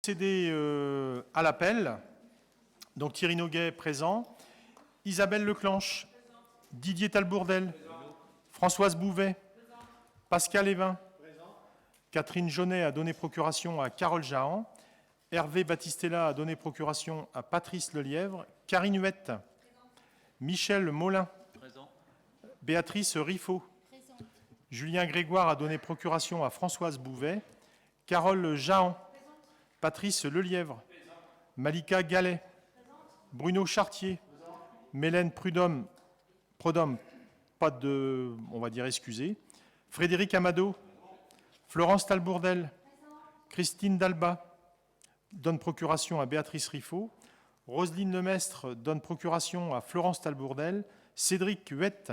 procéder à l'appel. Donc Thierry Noguet, présent. Isabelle Leclanche. Didier Talbourdel. Françoise Bouvet. Pascal Évin. Catherine Jaunet a donné procuration à Carole Jahan. Hervé Battistella a donné procuration à Patrice Lelièvre. Karine Huette. Michel Molin. Présent. Béatrice Riffaut. Présent. Julien Grégoire a donné procuration à Françoise Bouvet. Carole Jahan. Présent. Patrice Lelièvre. Présent. Malika Gallet. Présent. Bruno Chartier. Présent. Mélène Prudhomme. Pas de, on va dire, excusé. Frédéric Amado. Présent. Florence Talbourdel. Présent. Christine Dalba donne procuration à Béatrice Riffaut. Roselyne Lemestre donne procuration à Florence Talbourdel. Cédric Huette.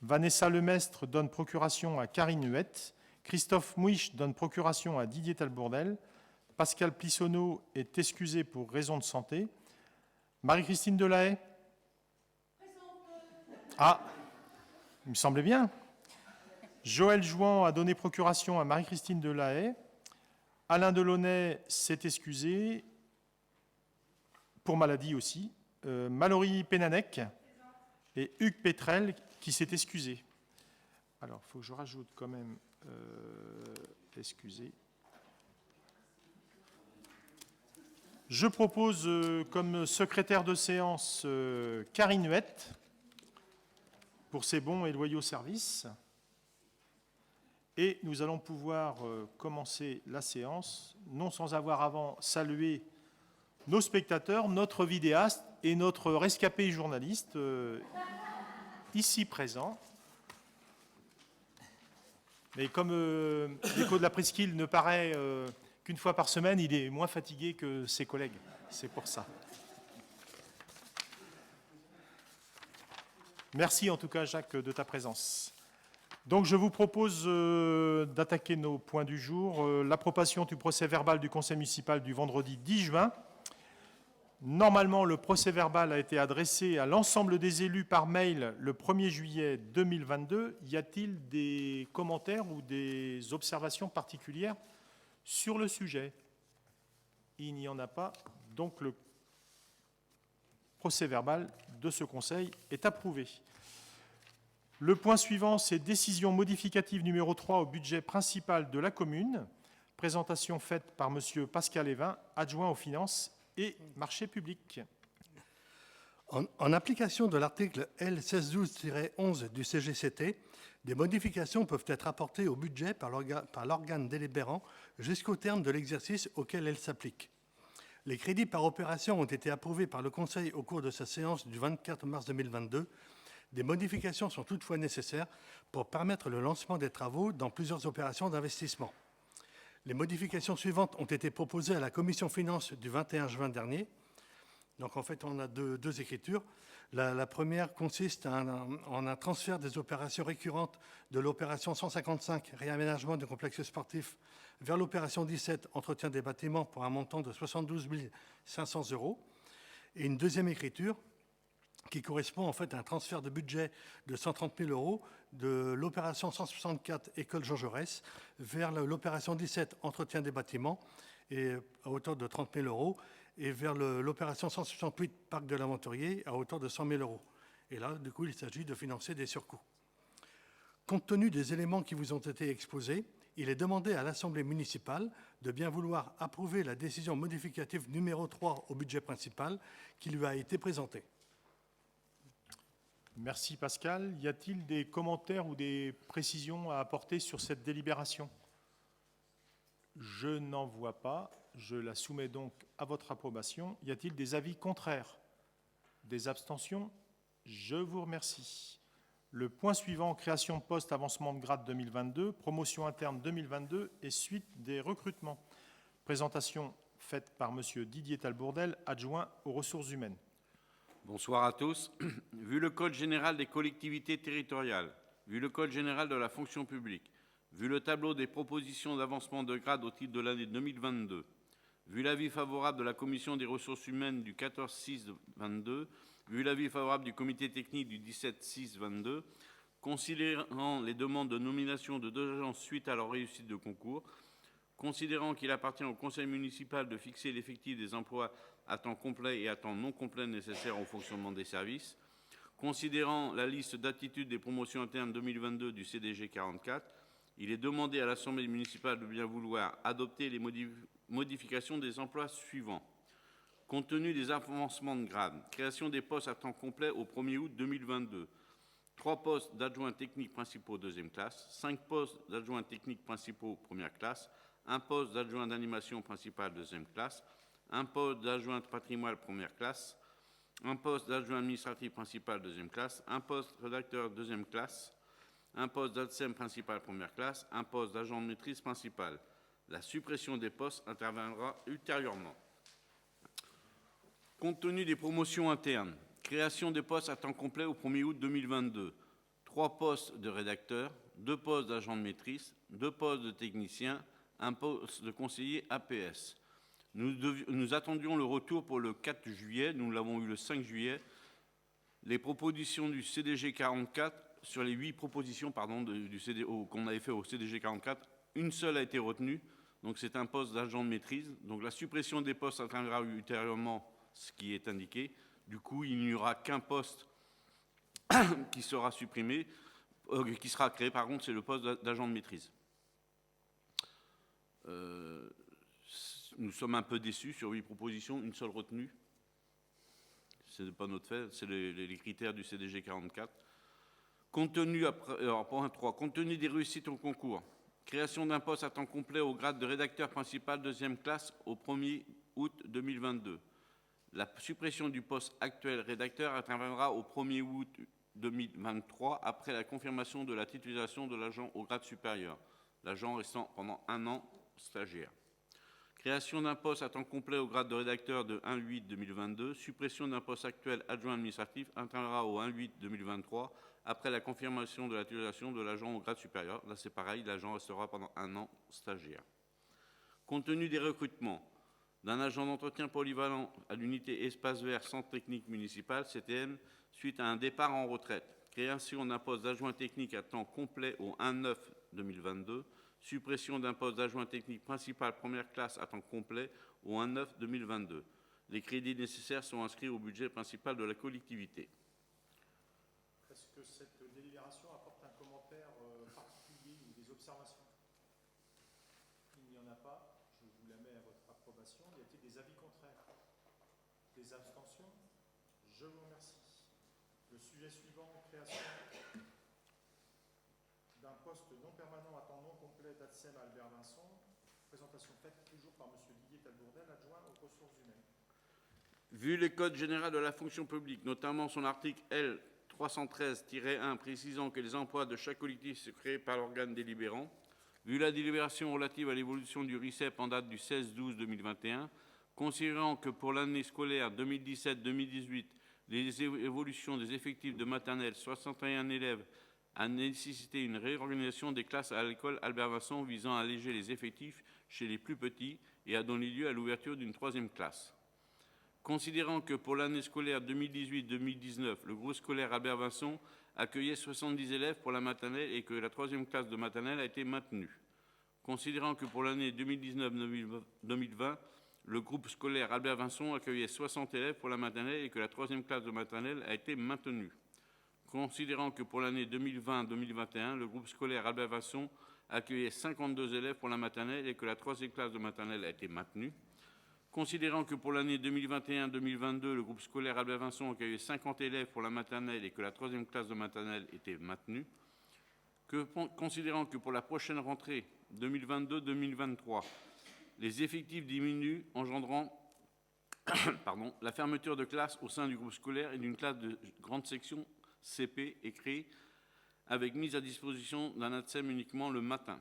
Vanessa Lemestre donne procuration à Karine Huette. Christophe Mouich donne procuration à Didier Talbourdel. Pascal Plissonneau est excusé pour raison de santé. Marie-Christine Delahaye. Ah, il me semblait bien. Joël Jouan a donné procuration à Marie-Christine Delahaye. Alain Delaunay s'est excusé, pour maladie aussi. Mallory Pénanec et Hugues Pétrel qui s'est excusé. Alors, il faut que je rajoute quand même excusé. Je propose comme secrétaire de séance Karine Huette pour ses bons et loyaux services. Et nous allons pouvoir commencer la séance, non sans avoir avant salué nos spectateurs, notre vidéaste et notre rescapé journaliste ici présent. Mais comme l'écho de la presqu'île ne paraît qu'une fois par semaine, il est moins fatigué que ses collègues. C'est pour ça. Merci en tout cas, Jacques, de ta présence. Donc je vous propose d'attaquer nos points du jour. L'approbation du procès verbal du conseil municipal du vendredi 10 juin. Normalement, le procès verbal a été adressé à l'ensemble des élus par mail le 1er juillet 2022. Y a-t-il des commentaires ou des observations particulières sur le sujet? Il n'y en a pas. Donc le procès verbal de ce conseil est approuvé. Le point suivant, c'est décision modificative numéro 3 au budget principal de la commune. Présentation faite par M. Pascal Évin, adjoint aux finances et marchés publics. En application de l'article L. 1612-11 du CGCT, des modifications peuvent être apportées au budget par l'organe délibérant jusqu'au terme de l'exercice auquel elles s'appliquent. Les crédits par opération ont été approuvés par le Conseil au cours de sa séance du 24 mars 2022. Des modifications sont toutefois nécessaires pour permettre le lancement des travaux dans plusieurs opérations d'investissement. Les modifications suivantes ont été proposées à la Commission Finances du 21 juin dernier. Donc en fait, on a deux écritures. La première consiste en un transfert des opérations récurrentes de l'opération 155, réaménagement du complexe sportif, vers l'opération 17, entretien des bâtiments, pour un montant de 72 500 €. Et une deuxième écriture qui correspond en fait à un transfert de budget de 130 000 € de l'opération 164 École Jean Jaurès vers l'opération 17 Entretien des bâtiments et à hauteur de 30 000 € et vers l'opération 168 Parc de l'Aventurier à hauteur de 100 000 €. Et là, du coup, il s'agit de financer des surcoûts. Compte tenu des éléments qui vous ont été exposés, il est demandé à l'Assemblée municipale de bien vouloir approuver la décision modificative numéro 3 au budget principal qui lui a été présentée. Merci Pascal. Y a-t-il des commentaires ou des précisions à apporter sur cette délibération? Je n'en vois pas. Je la soumets donc à votre approbation. Y a-t-il des avis contraires? Des abstentions? Je vous remercie. Le point suivant, création de poste, avancement de grade 2022, promotion interne 2022 et suite des recrutements. Présentation faite par M. Didier Talbourdel, adjoint aux ressources humaines. Bonsoir à tous. Vu le Code général des collectivités territoriales, vu le Code général de la fonction publique, vu le tableau des propositions d'avancement de grade au titre de l'année 2022, vu l'avis favorable de la Commission des ressources humaines du 14-6-22, vu l'avis favorable du comité technique du 17-6-22, considérant les demandes de nomination de 2 agents suite à leur réussite de concours, Considérant qu'il appartient au conseil municipal de fixer l'effectif des emplois à temps complet et à temps non complet nécessaires au fonctionnement des services, considérant la liste d'attitudes des promotions internes 2022 du CDG 44, il est demandé à l'Assemblée municipale de bien vouloir adopter les modifications des emplois suivants. Compte tenu des avancements de grade, création des postes à temps complet au 1er août 2022, 3 postes d'adjoints techniques principaux deuxième classe, 5 postes d'adjoints techniques principaux première classe, 1 poste d'adjoint d'animation principale deuxième classe, 1 poste d'adjoint patrimoine première classe, 1 poste d'adjoint administratif principal deuxième classe, 1 poste rédacteur deuxième classe, 1 poste d'ADSEM principal première classe, 1 poste d'agent de maîtrise principal. La suppression des postes interviendra ultérieurement. Compte tenu des promotions internes, création des postes à temps complet au 1er août 2022, 3 postes de rédacteur, 2 postes d'agent de maîtrise, 2 postes de technicien, 1 poste de conseiller APS. Nous attendions le retour pour le 4 juillet, nous l'avons eu le 5 juillet. Les propositions du CDG 44, sur les 8 propositions qu'on avait fait au CDG 44, une seule a été retenue, donc c'est un poste d'agent de maîtrise. Donc la suppression des postes atteindra ultérieurement ce qui est indiqué. Du coup, il n'y aura qu'un poste qui sera supprimé, qui sera créé, par contre, c'est le poste d'agent de maîtrise. Nous sommes un peu déçus sur 8 propositions, une seule retenue. Ce n'est pas notre fait, c'est les critères du CDG 44. Compte tenu des réussites au concours, création d'un poste à temps complet au grade de rédacteur principal deuxième classe au 1er août 2022. La suppression du poste actuel rédacteur interviendra au 1er août 2023 après la confirmation de la titularisation de l'agent au grade supérieur, l'agent restant pendant 1 an stagiaire. Création d'un poste à temps complet au grade de rédacteur de 1-8-2022. Suppression d'un poste actuel adjoint administratif interviendra au 1-8-2023 après la confirmation de la titularisation de l'agent au grade supérieur. Là, c'est pareil, l'agent restera pendant 1 an stagiaire. Compte tenu des recrutements d'un agent d'entretien polyvalent à l'unité espace vert centre technique municipal, CTM, suite à un départ en retraite. Création d'un poste d'adjoint technique à temps complet au 1-9-2022. Suppression d'un poste d'adjoint technique principal première classe à temps complet au 1-9-2022. Les crédits nécessaires sont inscrits au budget principal de la collectivité. Est-ce que cette délibération apporte un commentaire particulier ou des observations? Il n'y en a pas. Je vous la mets à votre approbation. Y a-t-il des avis contraires? Des abstentions? Je vous remercie. Le sujet suivant, création d'un poste non permanent à temps non complet d'ADSEM à Albert Vincent. Présentation faite toujours par M. Didier Talbourdel, adjoint aux ressources humaines. Vu le Code général de la fonction publique, notamment son article L. 313-1 précisant que les emplois de chaque collectif sont créés par l'organe délibérant, vu la délibération relative à l'évolution du RICEP en date du 16-12-2021, considérant que pour l'année scolaire 2017-2018, les évolutions des effectifs de maternelle, 61 élèves, a nécessité une réorganisation des classes à l'école Albert Vincent visant à alléger les effectifs chez les plus petits et a donné lieu à l'ouverture d'une 3e classe. Considérant que pour l'année scolaire 2018-2019, le groupe scolaire Albert Vincent accueillait 70 élèves pour la maternelle et que la 3e classe de maternelle a été maintenue. Considérant que pour l'année 2019-2020, le groupe scolaire Albert Vincent accueillait 60 élèves pour la maternelle et que la 3e classe de maternelle a été maintenue. Considérant que pour l'année 2020-2021, le groupe scolaire Albert Vincent accueillait 52 élèves pour la maternelle et que la 3e classe de maternelle a été maintenue. Considérant que pour l'année 2021-2022, le groupe scolaire Albert Vincent accueillait 50 élèves pour la maternelle et que la 3e classe de maternelle était maintenue. Considérant que pour la prochaine rentrée 2022-2023, les effectifs diminuent, engendrant la fermeture de classes au sein du groupe scolaire et d'une classe de grande section CP est créée avec mise à disposition d'un ADSEM uniquement le matin.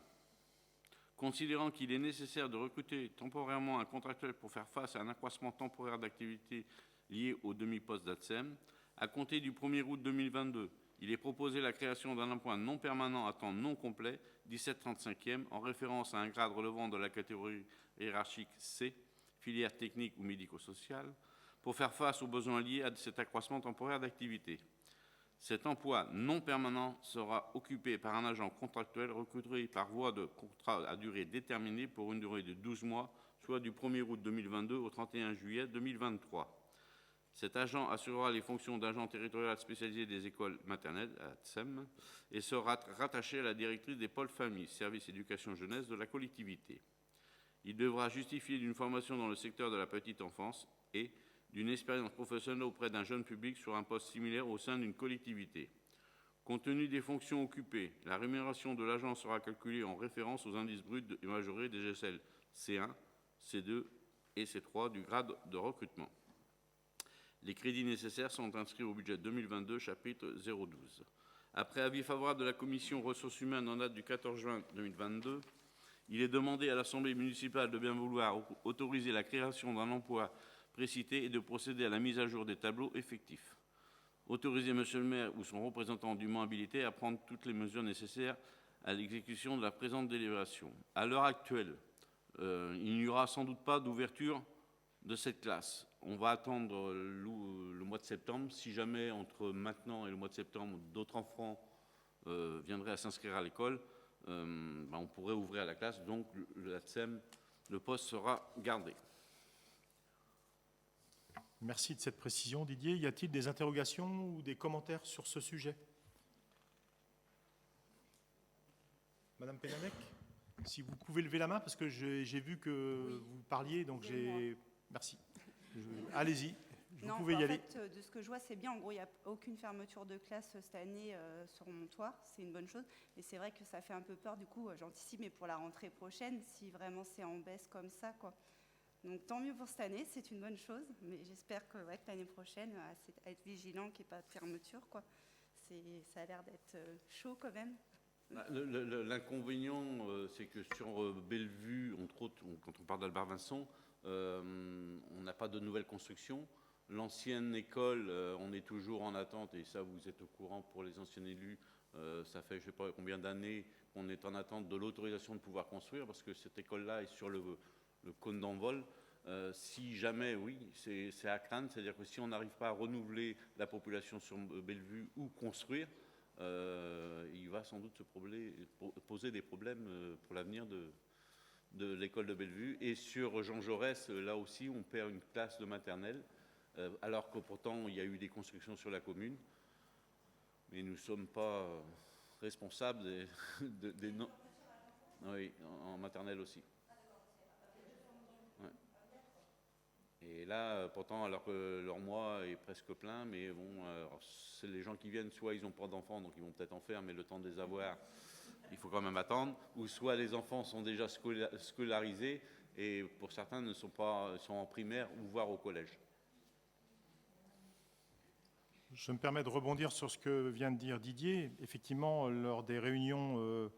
Considérant qu'il est nécessaire de recruter temporairement un contractuel pour faire face à un accroissement temporaire d'activité lié au demi-poste d'ADSEM, à compter du 1er août 2022, il est proposé la création d'un emploi non permanent à temps non complet, 17-35e, en référence à un grade relevant de la catégorie hiérarchique C, filière technique ou médico-sociale, pour faire face aux besoins liés à cet accroissement temporaire d'activité. Cet emploi non permanent sera occupé par un agent contractuel recruté par voie de contrat à durée déterminée pour une durée de 12 mois, soit du 1er août 2022 au 31 juillet 2023. Cet agent assurera les fonctions d'agent territorial spécialisé des écoles maternelles, ATSEM, et sera rattaché à la directrice des pôles famille, service éducation jeunesse de la collectivité. Il devra justifier d'une formation dans le secteur de la petite enfance et d'une expérience professionnelle auprès d'un jeune public sur un poste similaire au sein d'une collectivité. Compte tenu des fonctions occupées, la rémunération de l'agent sera calculée en référence aux indices bruts et majorés des échelles C1, C2 et C3 du grade de recrutement. Les crédits nécessaires sont inscrits au budget 2022, chapitre 012. Après avis favorable de la Commission ressources humaines en date du 14 juin 2022, il est demandé à l'Assemblée municipale de bien vouloir autoriser la création d'un emploi précité et de procéder à la mise à jour des tableaux effectifs. Autoriser Monsieur le maire ou son représentant dûment habilité à prendre toutes les mesures nécessaires à l'exécution de la présente délibération. À l'heure actuelle, il n'y aura sans doute pas d'ouverture de cette classe. On va attendre le mois de septembre. Si jamais, entre maintenant et le mois de septembre, d'autres enfants viendraient à s'inscrire à l'école, on pourrait ouvrir la classe. Donc, le poste sera gardé. Merci de cette précision, Didier. Y a-t-il des interrogations ou des commentaires sur ce sujet? Madame Pénanec, si vous pouvez lever la main, parce que j'ai vu que Oui. vous parliez, donc j'ai... Merci. Allez-y, vous Non, pouvez y en aller. fait, de ce que je vois, c'est bien. En gros, il n'y a aucune fermeture de classe cette année sur mon toit. C'est une bonne chose. Mais c'est vrai que ça fait un peu peur. Du coup, j'anticipe, mais pour la rentrée prochaine, si vraiment c'est en baisse comme ça, quoi. Donc, tant mieux pour cette année. C'est une bonne chose. Mais j'espère que, que l'année prochaine, à être vigilant qu'il n'y ait pas de fermeture, quoi. Ça a l'air d'être chaud quand même. L'inconvénient, c'est que sur Bellevue, entre autres, quand on parle d'Albert Vincent, on n'a pas de nouvelles constructions. L'ancienne école, on est toujours en attente, et ça vous êtes au courant pour les anciens élus, ça fait je ne sais pas combien d'années qu'on est en attente de l'autorisation de pouvoir construire, parce que cette école-là est sur le cône d'envol. Si jamais, oui, c'est à craindre, c'est-à-dire que si on n'arrive pas à renouveler la population sur Bellevue ou construire, il va sans doute poser des problèmes pour l'avenir de l'école de Bellevue. Et sur Jean Jaurès, là aussi, on perd une classe de maternelle, alors que pourtant, il y a eu des constructions sur la commune. Mais nous ne sommes pas responsables des non... Oui, en maternelle aussi. Ouais. Et là, pourtant, alors que leur mois est presque plein, mais bon, c'est les gens qui viennent, soit ils n'ont pas d'enfants, donc ils vont peut-être en faire, mais le temps de les avoir, il faut quand même attendre, ou soit les enfants sont déjà scolarisés, et pour certains ne sont pas sont en primaire ou voire au collège. Je me permets de rebondir sur ce que vient de dire Didier. Effectivement, lors des réunions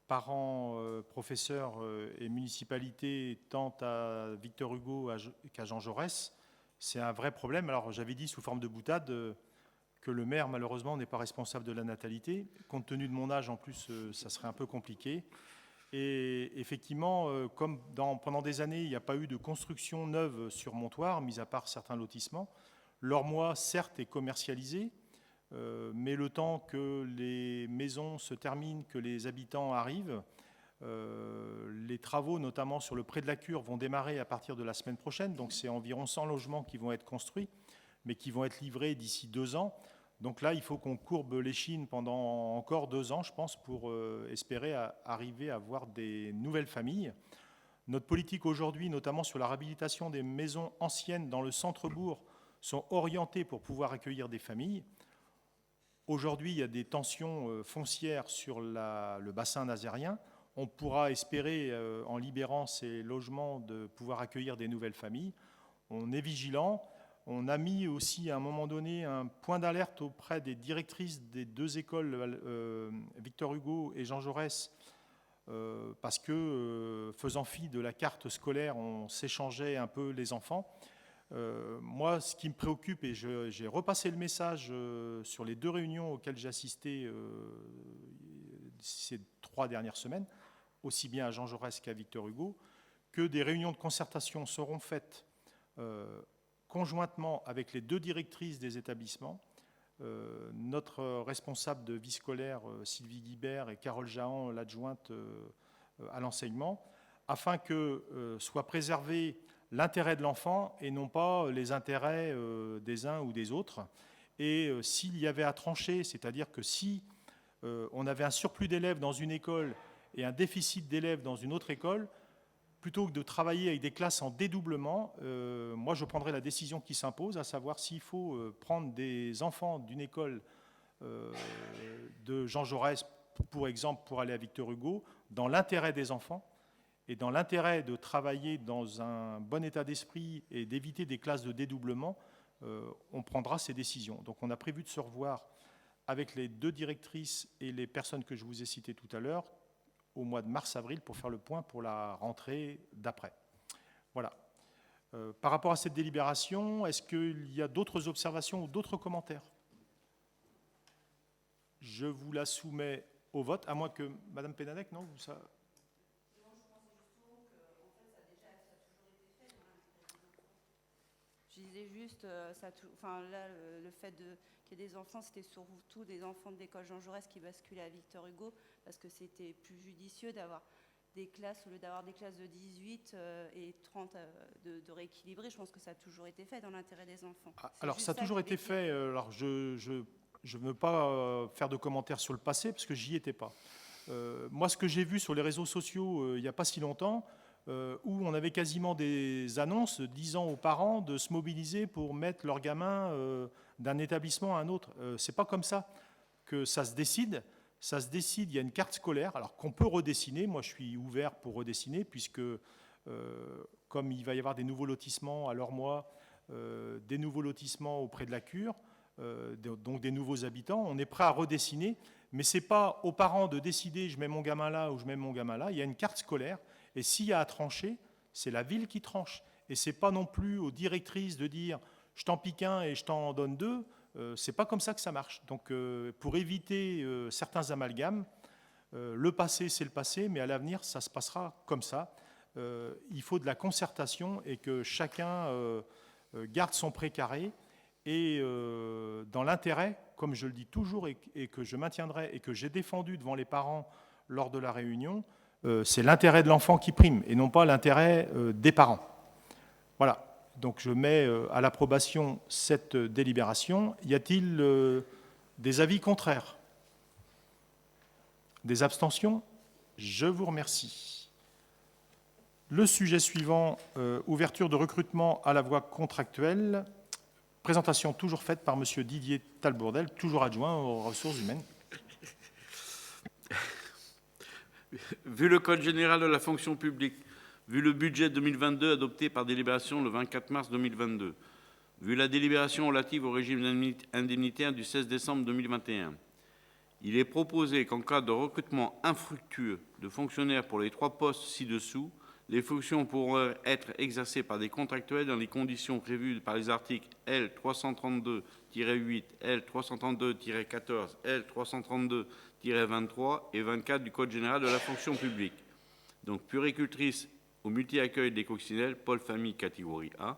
parents, professeurs et municipalités, tant à Victor Hugo qu'à Jean Jaurès, c'est un vrai problème. Alors, j'avais dit sous forme de boutade que le maire, malheureusement, n'est pas responsable de la natalité. Compte tenu de mon âge, en plus, ça serait un peu compliqué. Et effectivement, comme pendant des années, il n'y a pas eu de construction neuve sur Montoire, mis à part certains lotissements, leur mois, certes, est commercialisé, mais le temps que les maisons se terminent, que les habitants arrivent, les travaux, notamment sur le pré de la Cure, vont démarrer à partir de la semaine prochaine. Donc c'est environ 100 logements qui vont être construits, mais qui vont être livrés d'ici 2 ans. Donc là, il faut qu'on courbe l'échine pendant encore 2 ans, je pense, pour espérer arriver à avoir des nouvelles familles. Notre politique aujourd'hui, notamment sur la réhabilitation des maisons anciennes dans le centre-bourg, sont orientées pour pouvoir accueillir des familles. Aujourd'hui, il y a des tensions foncières sur le bassin nazérien. On pourra espérer, en libérant ces logements, de pouvoir accueillir des nouvelles familles. On est vigilant. On a mis aussi, à un moment donné, un point d'alerte auprès des directrices des 2 écoles, Victor Hugo et Jean Jaurès, parce que, faisant fi de la carte scolaire, on s'échangeait un peu les enfants. Moi, ce qui me préoccupe, et j'ai repassé le message sur les 2 réunions auxquelles j'ai assisté ces 3 dernières semaines, aussi bien à Jean Jaurès qu'à Victor Hugo, que des réunions de concertation seront faites conjointement avec les 2 directrices des établissements notre responsable de vie scolaire, Sylvie Guibert, et Carole Jahan, l'adjointe à l'enseignement, afin que soit préservé l'intérêt de l'enfant et non pas les intérêts des uns ou des autres. Et s'il y avait à trancher, c'est-à-dire que si on avait un surplus d'élèves dans une école et un déficit d'élèves dans une autre école, plutôt que de travailler avec des classes en dédoublement, moi je prendrais la décision qui s'impose, à savoir s'il faut prendre des enfants d'une école de Jean Jaurès, pour exemple, pour aller à Victor Hugo, dans l'intérêt des enfants et dans l'intérêt de travailler dans un bon état d'esprit et d'éviter des classes de dédoublement, on prendra ces décisions. Donc on a prévu de se revoir avec les 2 directrices et les personnes que je vous ai citées tout à l'heure, au mois de mars-avril pour faire le point pour la rentrée d'après. Voilà. Par rapport à cette délibération, est-ce qu'il y a d'autres observations ou d'autres commentaires? Je vous la soumets au vote, à moins que Madame Pénanec, non ça... Je disais juste, le fait qu'il y ait des enfants, c'était surtout des enfants de l'école Jean Jaurès qui basculaient à Victor Hugo, parce que c'était plus judicieux d'avoir des classes, au lieu d'avoir des classes de 18 et 30 de rééquilibrer. Je pense que ça a toujours été fait dans l'intérêt des enfants. Alors, ça a toujours été fait. Alors, je ne veux pas faire de commentaires sur le passé, parce que j'y étais pas. Moi, ce que j'ai vu sur les réseaux sociaux il n'y a pas si longtemps, où on avait quasiment des annonces disant aux parents de se mobiliser pour mettre leurs gamins d'un établissement à un autre. C'est pas comme ça que ça se décide. Ça se décide, il y a une carte scolaire, alors qu'on peut redessiner. Moi, je suis ouvert pour redessiner, puisque comme il va y avoir des nouveaux lotissements à Lormois, des nouveaux lotissements auprès de la cure, donc des nouveaux habitants, on est prêt à redessiner, mais ce n'est pas aux parents de décider je mets mon gamin là ou je mets mon gamin là. Il y a une carte scolaire, et s'il y a à trancher, c'est la ville qui tranche. Et ce n'est pas non plus aux directrices de dire je t'en pique un et je t'en donne 2. C'est pas comme ça que ça marche. Donc, pour éviter certains amalgames, le passé, c'est le passé, mais à l'avenir, ça se passera comme ça. Il faut de la concertation et que chacun garde son précaré et dans l'intérêt, comme je le dis toujours et que je maintiendrai et que j'ai défendu devant les parents lors de la réunion, c'est l'intérêt de l'enfant qui prime et non pas l'intérêt des parents. Voilà. Donc je mets à l'approbation cette délibération. Y a-t-il des avis contraires? Des abstentions? Je vous remercie. Le sujet suivant, ouverture de recrutement à la voie contractuelle. Présentation toujours faite par M. Didier Talbourdel, toujours adjoint aux ressources humaines. Vu le Code général de la fonction publique, vu le budget 2022 adopté par délibération le 24 mars 2022, vu la délibération relative au régime indemnitaire du 16 décembre 2021, il est proposé qu'en cas de recrutement infructueux de fonctionnaires pour les 3 postes ci-dessous, les fonctions pourront être exercées par des contractuels dans les conditions prévues par les articles L. 332-8, L. 332-14, L. 332-23 et 24 du Code général de la fonction publique. Donc, puéricultrice au multi-accueil des coccinelles, pôle famille catégorie A,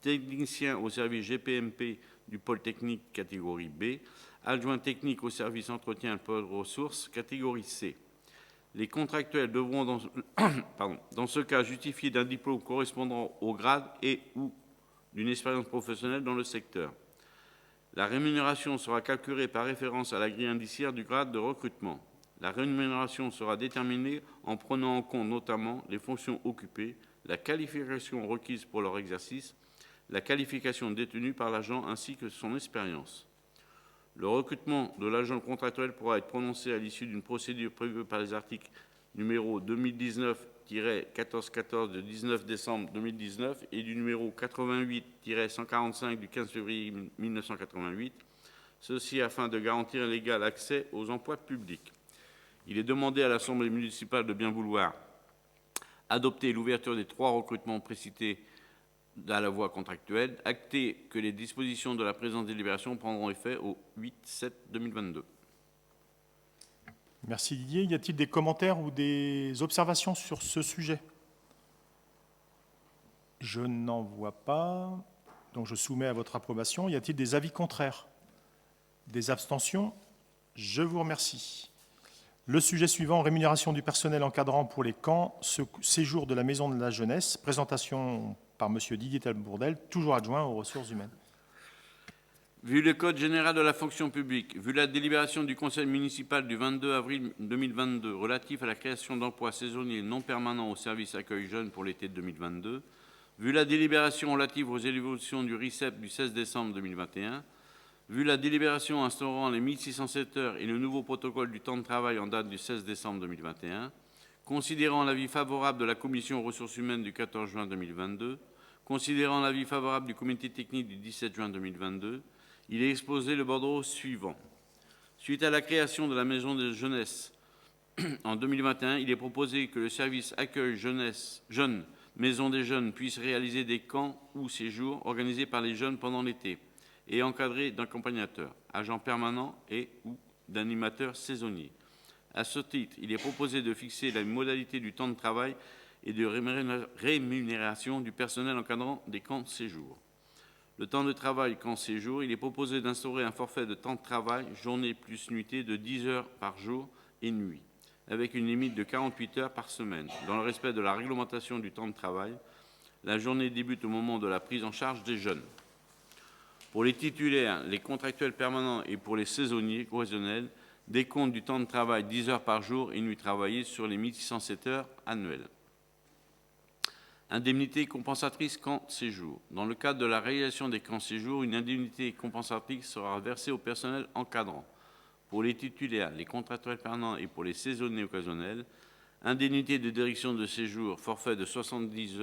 technicien au service GPMP du pôle technique catégorie B, adjoint technique au service entretien et pôle ressources catégorie C. Les contractuels devront, dans ce cas, justifier d'un diplôme correspondant au grade et ou d'une expérience professionnelle dans le secteur. La rémunération sera calculée par référence à la grille indiciaire du grade de recrutement. La rémunération sera déterminée en prenant en compte notamment les fonctions occupées, la qualification requise pour leur exercice, la qualification détenue par l'agent ainsi que son expérience. Le recrutement de l'agent contractuel pourra être prononcé à l'issue d'une procédure prévue par les articles numéro 2019-1414 du 19 décembre 2019 et du numéro 88-145 du 15 février 1988, ceci afin de garantir l'égal accès aux emplois publics. Il est demandé à l'Assemblée municipale de bien vouloir adopter l'ouverture des 3 recrutements précités à la voie contractuelle, acter que les dispositions de la présente délibération prendront effet au 8/7/2022. Merci Didier. Y a-t-il des commentaires ou des observations sur ce sujet? Je n'en vois pas. Donc je soumets à votre approbation. Y a-t-il des avis contraires? Des abstentions? Je vous remercie. Le sujet suivant, rémunération du personnel encadrant pour les camps, séjour de la Maison de la Jeunesse. Présentation par M. Didier Talbourdel, toujours adjoint aux ressources humaines. Vu le Code général de la fonction publique, vu la délibération du Conseil municipal du 22 avril 2022 relatif à la création d'emplois saisonniers non permanents au service accueil jeunes pour l'été 2022, vu la délibération relative aux évolutions du RICEP du 16 décembre 2021, vu la délibération instaurant les 1607 heures et le nouveau protocole du temps de travail en date du 16 décembre 2021, considérant l'avis favorable de la Commission aux ressources humaines du 14 juin 2022, considérant l'avis favorable du comité technique du 17 juin 2022, il est exposé le bordereau suivant. Suite à la création de la Maison de jeunesse en 2021, il est proposé que le service accueil jeunesse, jeunes, Maison des jeunes puisse réaliser des camps ou séjours organisés par les jeunes pendant l'été et encadrés d'accompagnateurs, agents permanents et ou d'animateurs saisonniers. À ce titre, il est proposé de fixer la modalité du temps de travail et de rémunération du personnel encadrant des camps de séjour. Le temps de travail camp séjour, il est proposé d'instaurer un forfait de temps de travail, journée plus nuitée, de 10 heures par jour et nuit, avec une limite de 48 heures par semaine. Dans le respect de la réglementation du temps de travail, la journée débute au moment de la prise en charge des jeunes. Pour les titulaires, les contractuels permanents et pour les saisonniers occasionnels, décompte du temps de travail 10 heures par jour et nuit travaillée sur les 1607 heures annuelles. Indemnité compensatrice camp séjour. Dans le cadre de la réalisation des camps séjour, une indemnité compensatrice sera versée au personnel encadrant. Pour les titulaires, les contractuels permanents et pour les saisonniers occasionnels, indemnité de direction de séjour, forfait de 70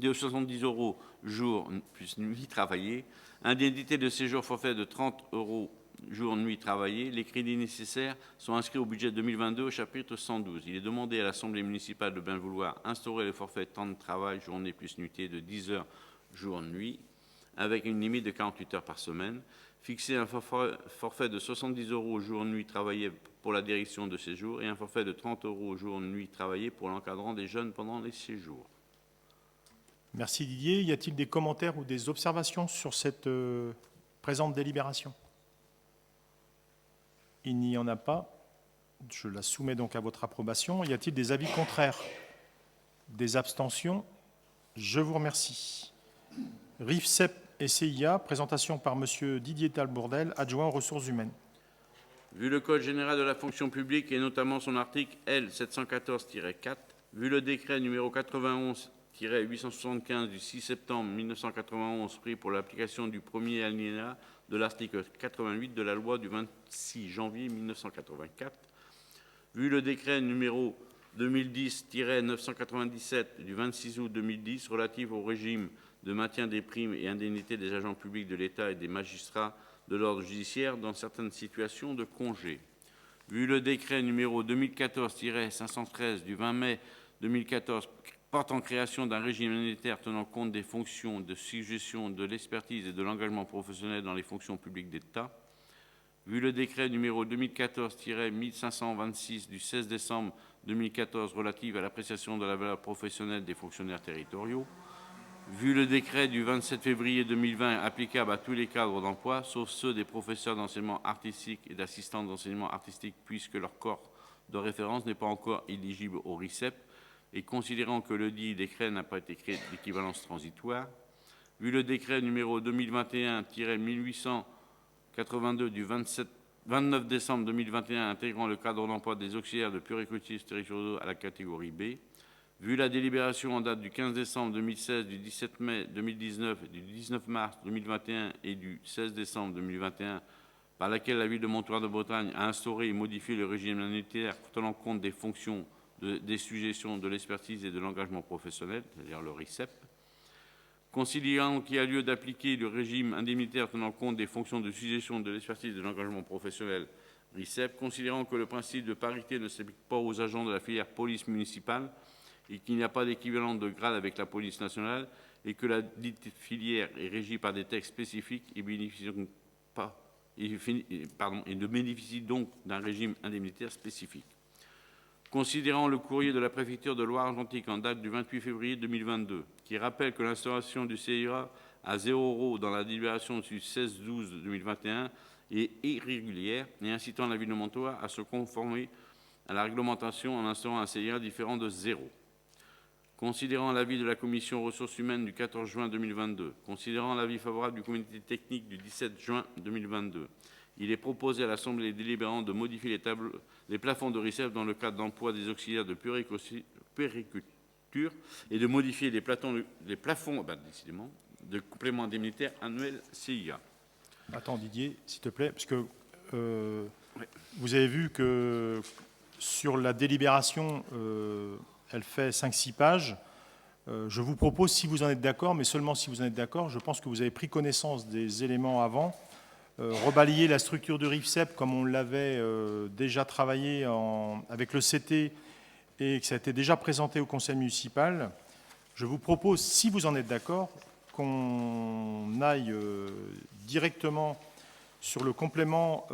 € jour plus nuit travaillée, indemnité de séjour forfait de 30 € jour nuit travaillée. Les crédits nécessaires sont inscrits au budget 2022 au chapitre 112. Il est demandé à l'Assemblée municipale de bien vouloir instaurer le forfait temps de travail journée plus nuitée de 10 heures jour nuit avec une limite de 48 heures par semaine, fixer un forfait de 70 € jour nuit travaillée pour la direction de séjour et un forfait de 30 € jour nuit travaillée pour l'encadrant des jeunes pendant les séjours. Merci Didier. Y a-t-il des commentaires ou des observations sur cette présente délibération? Il n'y en a pas. Je la soumets donc à votre approbation. Y a-t-il des avis contraires? Des abstentions? Je vous remercie. RIFCEP et CIA, présentation par M. Didier Talbourdel, adjoint aux ressources humaines. Vu le Code général de la fonction publique et notamment son article L. 714-4, vu le décret numéro 91-875 du 6 septembre 1991 pris pour l'application du premier alinéa de l'article 88 de la loi du 26 janvier 1984, vu le décret numéro 2010-997 du 26 août 2010 relatif au régime de maintien des primes et indemnités des agents publics de l'État et des magistrats de l'ordre judiciaire dans certaines situations de congé, vu le décret numéro 2014-513 du 20 mai 2014 portant création d'un régime indemnitaire tenant compte des fonctions de suggestion, de l'expertise et de l'engagement professionnel dans les fonctions publiques d'État, vu le décret numéro 2014-1526 du 16 décembre 2014 relatif à l'appréciation de la valeur professionnelle des fonctionnaires territoriaux, vu le décret du 27 février 2020 applicable à tous les cadres d'emploi, sauf ceux des professeurs d'enseignement artistique et d'assistants d'enseignement artistique, puisque leur corps de référence n'est pas encore éligible au RICEP, et considérant que le dit décret n'a pas été créé d'équivalence transitoire, vu le décret numéro 2021-1882 du 29 décembre 2021 intégrant le cadre d'emploi des auxiliaires de puéricultrices territoriaux à la catégorie B, vu la délibération en date du 15 décembre 2016, du 17 mai 2019, du 19 mars 2021 et du 16 décembre 2021, par laquelle la ville de Montoire de Bretagne a instauré et modifié le régime indemnitaire tenant compte des fonctions des suggestions, de l'expertise et de l'engagement professionnel, c'est-à-dire le RICEP, considérant qu'il y a lieu d'appliquer le régime indemnitaire tenant compte des fonctions de suggestion, de l'expertise et de l'engagement professionnel RICEP, considérant que le principe de parité ne s'applique pas aux agents de la filière police municipale et qu'il n'y a pas d'équivalent de grade avec la police nationale et que la dite filière est régie par des textes spécifiques et ne bénéficie donc d'un régime indemnitaire spécifique. Considérant le courrier de la préfecture de Loire-Atlantique en date du 28 février 2022, qui rappelle que l'instauration du CIRA à 0 € dans la délibération du 16-12-2021 et irrégulière et incitant la ville de Montoire à se conformer à la réglementation en instaurant un CIA différent de 0. Considérant l'avis de la Commission ressources humaines du 14 juin 2022, considérant l'avis favorable du comité technique du 17 juin 2022, il est proposé à l'Assemblée délibérante de modifier les plafonds de RICEF dans le cadre d'emploi des auxiliaires de puériculture et de modifier les plafonds décidément, de complément indemnitaire annuel CIA. Attends Didier, s'il te plaît, parce que vous avez vu que sur la délibération, elle fait 5-6 pages. Je vous propose, si vous en êtes d'accord, mais seulement si vous en êtes d'accord, je pense que vous avez pris connaissance des éléments avant, rebalayer la structure de RIFSEP comme on l'avait déjà travaillé avec le CT et que ça a été déjà présenté au conseil municipal. Je vous propose, si vous en êtes d'accord, qu'on aille directement sur le complément,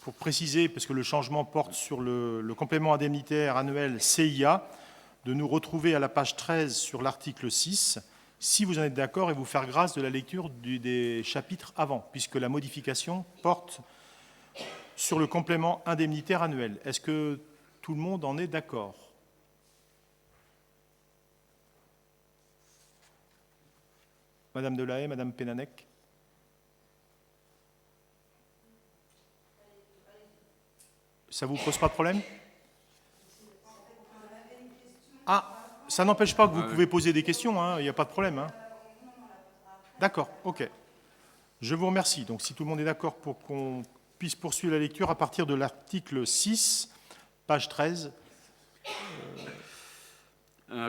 pour préciser, parce que le changement porte sur le complément indemnitaire annuel CIA, de nous retrouver à la page 13 sur l'article 6, si vous en êtes d'accord, et vous faire grâce de la lecture des chapitres avant, puisque la modification porte sur le complément indemnitaire annuel. Est-ce que tout le monde en est d'accord ? Madame Delahaye, Madame Pénanec ? Ça ne vous pose pas de problème ? Ah, ça n'empêche pas que vous pouvez poser des questions, hein, il n'y a pas de problème. Hein. D'accord, ok. Je vous remercie. Donc, si tout le monde est d'accord pour qu'on puisse poursuivre la lecture à partir de l'article 6, page 13.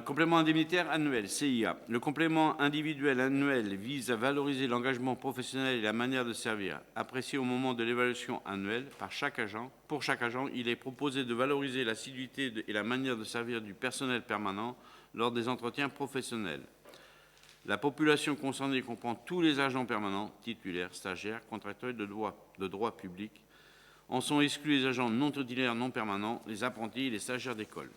Complément indemnitaire annuel, CIA. Le complément individuel annuel vise à valoriser l'engagement professionnel et la manière de servir. Apprécié au moment de l'évaluation annuelle par chaque agent. Pour chaque agent, il est proposé de valoriser l'assiduité et la manière de servir du personnel permanent lors des entretiens professionnels. La population concernée comprend tous les agents permanents, titulaires, stagiaires, contractuels de droit public. En sont exclus les agents non titulaires, non permanents, les apprentis et les stagiaires d'école.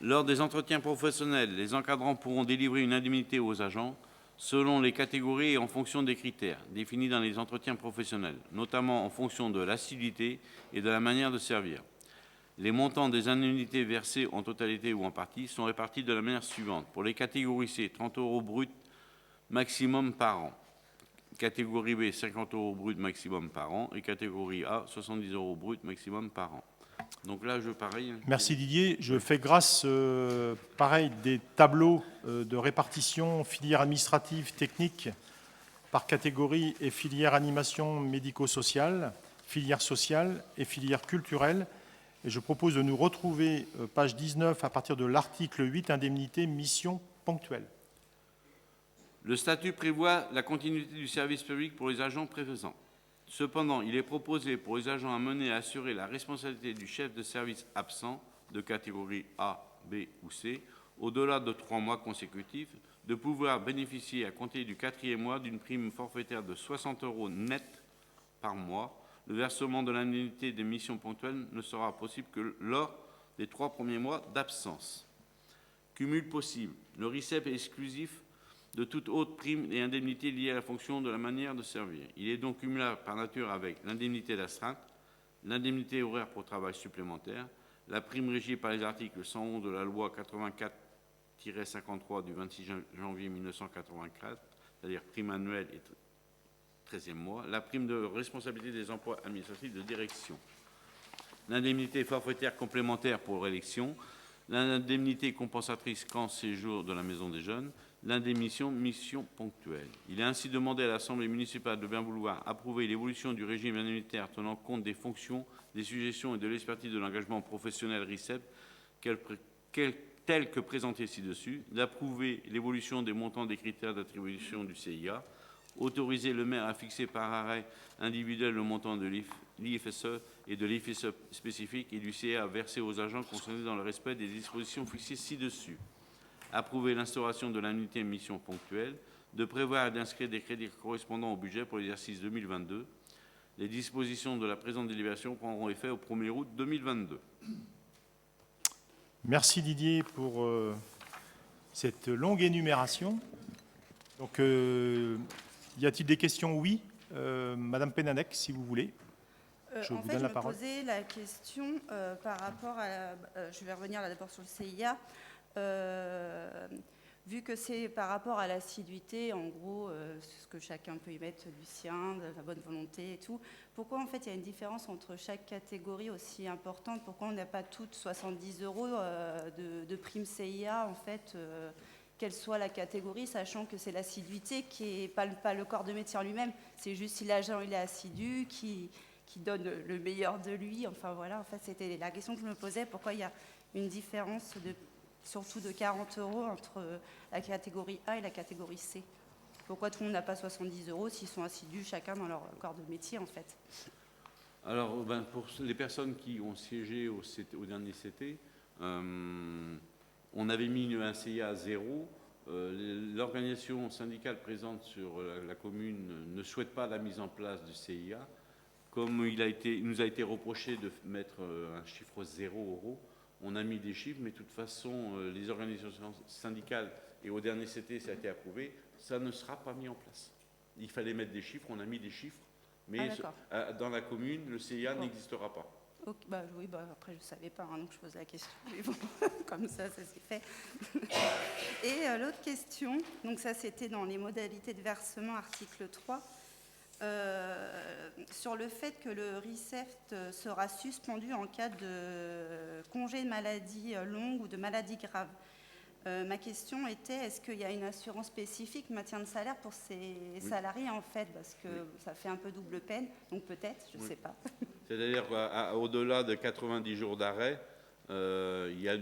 Lors des entretiens professionnels, les encadrants pourront délivrer une indemnité aux agents selon les catégories et en fonction des critères définis dans les entretiens professionnels, notamment en fonction de l'assiduité et de la manière de servir. Les montants des indemnités versées en totalité ou en partie sont répartis de la manière suivante. Pour les catégories C, 30 € brut maximum par an. Catégorie B, 50 € brut maximum par an. Et catégorie A, 70 € brut maximum par an. Donc là, pareil. Merci Didier. Je fais grâce, pareil, des tableaux de répartition filière administrative, technique, par catégorie et filière animation médico-sociale, filière sociale et filière culturelle. Et je propose de nous retrouver, page 19, à partir de l'article 8, indemnité, mission ponctuelle. Le statut prévoit la continuité du service public pour les agents présents. Cependant, il est proposé pour les agents amenés à assurer la responsabilité du chef de service absent de catégorie A, B ou C, au-delà de 3 mois consécutifs, de pouvoir bénéficier à compter du 4e mois d'une prime forfaitaire de 60 € net par mois. Le versement de l'indemnité des missions ponctuelles ne sera possible que lors des 3 premiers mois d'absence. Cumul possible. Le RICEP est exclusif de toute autre prime et indemnité liée à la fonction de la manière de servir. Il est donc cumulable par nature avec l'indemnité d'astreinte, l'indemnité horaire pour travail supplémentaire, la prime régie par les articles 111 de la loi 84-53 du 26 janvier 1984, c'est-à-dire prime annuelle et 13e mois, la prime de responsabilité des emplois administratifs de direction, l'indemnité forfaitaire complémentaire pour élection, l'indemnité compensatrice camp séjour de la maison des jeunes, l'indemnité mission ponctuelle. Il est ainsi demandé à l'Assemblée municipale de bien vouloir approuver l'évolution du régime indemnitaire tenant compte des fonctions, des suggestions et de l'expertise de l'engagement professionnel RICEP, tel que présenté ci-dessus, d'approuver l'évolution des montants des critères d'attribution du CIA, autoriser le maire à fixer par arrêt individuel le montant de l'IFSE et de l'IFSE spécifique et du CIA versé aux agents concernés dans le respect des dispositions fixées ci-dessus. Approuver l'instauration de l'indemnité mission ponctuelle, de prévoir et d'inscrire des crédits correspondant au budget pour l'exercice 2022. Les dispositions de la présente délibération prendront effet au 1er août 2022. Merci Didier pour cette longue énumération. Donc, y a-t-il des questions? Oui. Madame Pénanec, si vous voulez. Je vous donne la parole. Je me posais la question par rapport à... je vais revenir là d'abord sur le CIA. Vu que c'est par rapport à l'assiduité, en gros, ce que chacun peut y mettre du sien, de la bonne volonté et tout, pourquoi en fait il y a une différence entre chaque catégorie aussi importante? Pourquoi on n'a pas toutes 70 € de prime CIA en fait, quelle soit la catégorie, sachant que c'est l'assiduité qui n'est pas le corps de métier en lui-même, c'est juste si l'agent il est assidu, qui donne le meilleur de lui. Enfin voilà, en fait c'était la question que je me posais, pourquoi il y a une différence surtout de 40 € entre la catégorie A et la catégorie C. Pourquoi tout le monde n'a pas 70 € s'ils sont assidus chacun dans leur corps de métier en fait? Alors, pour les personnes qui ont siégé au dernier CT, on avait mis un CIA à 0. L'organisation syndicale présente sur la commune ne souhaite pas la mise en place du CIA. Comme il nous a été reproché de mettre un chiffre 0 €, on a mis des chiffres, mais de toute façon, les organisations syndicales, et au dernier CT, ça a été approuvé, ça ne sera pas mis en place. Il fallait mettre des chiffres, on a mis des chiffres, mais dans la commune, le CIA n'existera pas. Okay, oui, après, je ne savais pas, hein, donc je pose la question. Mais bon, comme ça s'est fait. Et l'autre question, donc ça, c'était dans les modalités de versement, article 3. Sur le fait que le RICEFT sera suspendu en cas de congé de maladie longue ou de maladie grave. Ma question était, est-ce qu'il y a une assurance spécifique maintien de salaire pour ces salariés en fait, parce que ça fait un peu double peine, donc peut-être, je ne sais pas. C'est-à-dire qu'au-delà de 90 jours d'arrêt, il y a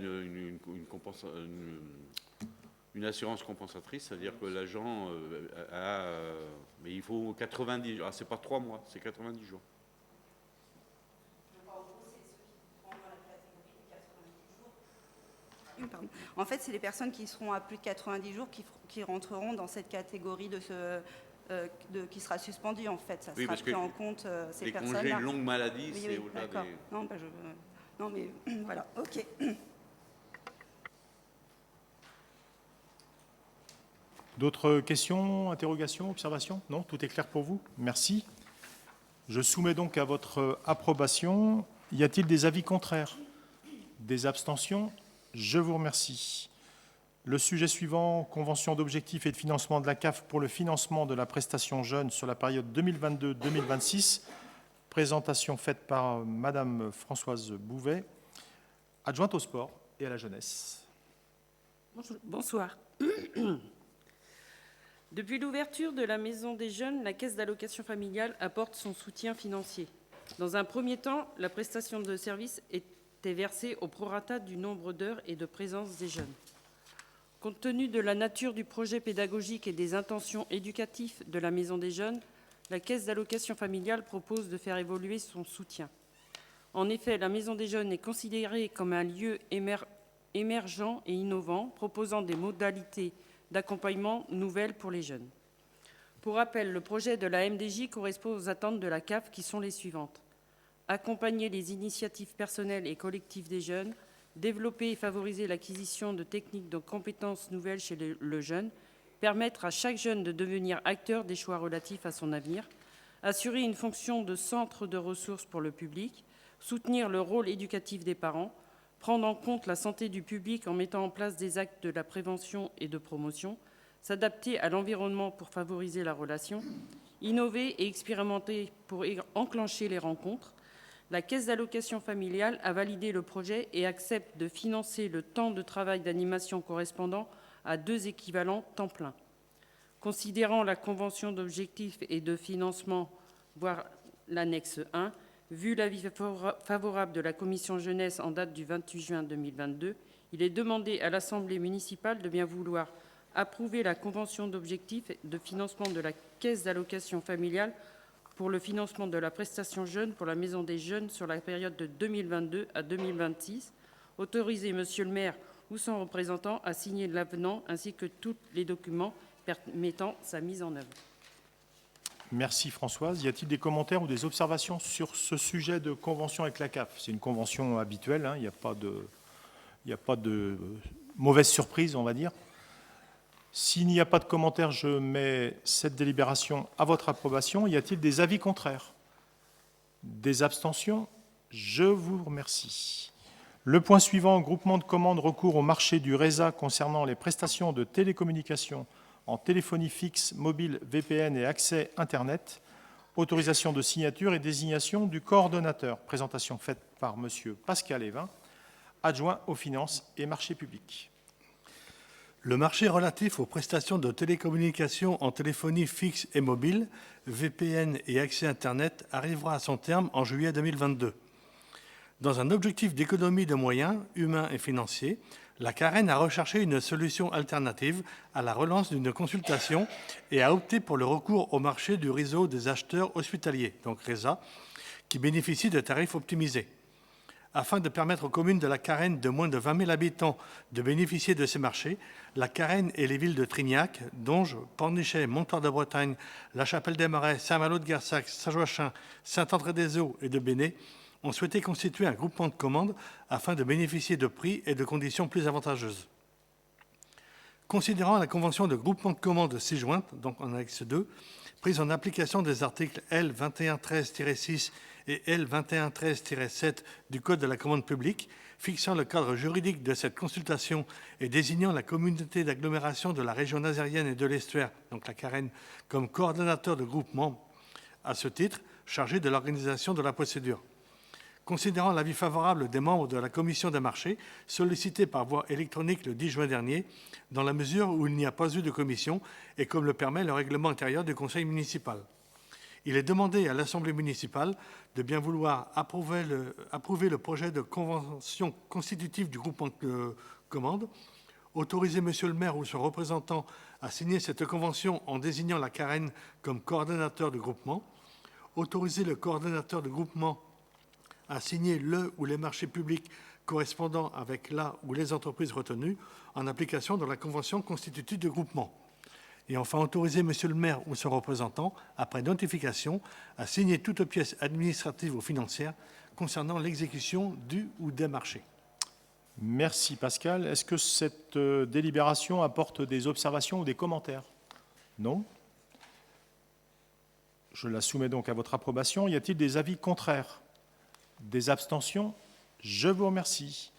une assurance compensatrice, c'est-à-dire que l'agent a... mais il faut 90 jours. Ah, c'est pas 3 mois, c'est 90 jours. Pardon. En fait, c'est les personnes qui seront à plus de 90 jours qui rentreront dans cette catégorie qui sera suspendue, en fait. Ça sera pris en compte, ces personnes-là. Les congés longue maladie, c'est au-delà des... Non, mais voilà, ok. D'autres questions, interrogations, observations? Non, tout est clair pour vous? Merci. Je soumets donc à votre approbation. Y a-t-il des avis contraires? Des abstentions? Je vous remercie. Le sujet suivant, convention d'objectifs et de financement de la CAF pour le financement de la prestation jeune sur la période 2022-2026. Présentation faite par Madame Françoise Bouvet, adjointe au sport et à la jeunesse. Bonsoir. Depuis l'ouverture de la Maison des Jeunes, la Caisse d'allocation familiale apporte son soutien financier. Dans un premier temps, la prestation de service était versée au prorata du nombre d'heures et de présence des jeunes. Compte tenu de la nature du projet pédagogique et des intentions éducatives de la Maison des Jeunes, la Caisse d'allocation familiale propose de faire évoluer son soutien. En effet, la Maison des Jeunes est considérée comme un lieu émergent et innovant, proposant des modalités d'accompagnement nouvelles pour les jeunes. Pour rappel, le projet de la MDJ correspond aux attentes de la CAF qui sont les suivantes. Accompagner les initiatives personnelles et collectives des jeunes, développer et favoriser l'acquisition de techniques de compétences nouvelles chez le jeune, permettre à chaque jeune de devenir acteur des choix relatifs à son avenir, assurer une fonction de centre de ressources pour le public, soutenir le rôle éducatif des parents, prendre en compte la santé du public en mettant en place des actes de la prévention et de promotion, s'adapter à l'environnement pour favoriser la relation, innover et expérimenter pour enclencher les rencontres. La Caisse d'allocation familiale a validé le projet et accepte de financer le temps de travail d'animation correspondant à 2 équivalents temps plein. Considérant la convention d'objectifs et de financement, voire l'annexe 1, vu l'avis favorable de la Commission jeunesse en date du 28 juin 2022, il est demandé à l'Assemblée municipale de bien vouloir approuver la convention d'objectifs de financement de la Caisse d'allocation familiale pour le financement de la prestation jeune pour la Maison des Jeunes sur la période de 2022 à 2026, autoriser Monsieur le maire ou son représentant à signer l'avenant ainsi que tous les documents permettant sa mise en œuvre. Merci Françoise. Y a-t-il des commentaires ou des observations sur ce sujet de convention avec la CAF? C'est une convention habituelle, hein, il n'y a pas de mauvaise surprise, on va dire. S'il n'y a pas de commentaires, je mets cette délibération à votre approbation. Y a-t-il des avis contraires? Des abstentions? Je vous remercie. Le point suivant, groupement de commandes recours au marché du RESA concernant les prestations de télécommunications en téléphonie fixe, mobile, VPN et accès Internet. Autorisation de signature et désignation du coordonnateur. Présentation faite par M. Pascal Évin, adjoint aux finances et marchés publics. Le marché relatif aux prestations de télécommunications en téléphonie fixe et mobile, VPN et accès Internet arrivera à son terme en juillet 2022. Dans un objectif d'économie de moyens humains et financiers, la CAREN a recherché une solution alternative à la relance d'une consultation et a opté pour le recours au marché du réseau des acheteurs hospitaliers, donc RESA, qui bénéficie de tarifs optimisés. Afin de permettre aux communes de la Carène de moins de 20 000 habitants de bénéficier de ces marchés, la Carène et les villes de Trignac, Donges, Pornichet, Montoire-de-Bretagne, La Chapelle-des-Marais, Saint-Malo-de-Garsac, Saint-Joachim, Saint-André-des-Eaux et de Béné ont souhaité constituer un groupement de commandes afin de bénéficier de prix et de conditions plus avantageuses. Considérant la convention de groupement de commandes ci-jointe, donc en annexe 2, prise en application des articles L. 2113-6 et L. 2113-7 du Code de la commande publique, fixant le cadre juridique de cette consultation et désignant la communauté d'agglomération de la région nazairienne et de l'Estuaire, donc la Carène, comme coordonnateur de groupement, à ce titre, chargé de l'organisation de la procédure. Considérant l'avis favorable des membres de la commission des marchés, sollicité par voie électronique le 10 juin dernier, dans la mesure où il n'y a pas eu de commission et comme le permet le règlement intérieur du conseil municipal. Il est demandé à l'Assemblée municipale de bien vouloir approuver le projet de convention constitutive du groupement de commande, autoriser Monsieur le maire ou son représentant à signer cette convention en désignant la Carène comme coordonnateur de groupement, autoriser le coordonnateur de groupement à signer le ou les marchés publics correspondant avec la ou les entreprises retenues en application de la convention constitutive de groupement. Et enfin, autoriser Monsieur le maire ou son représentant, après notification, à signer toute pièce administrative ou financière concernant l'exécution du ou des marchés. Merci Pascal. Est-ce que cette délibération apporte des observations ou des commentaires? Non. Je la soumets donc à votre approbation. Y a-t-il des avis contraires? Des abstentions? Je vous remercie.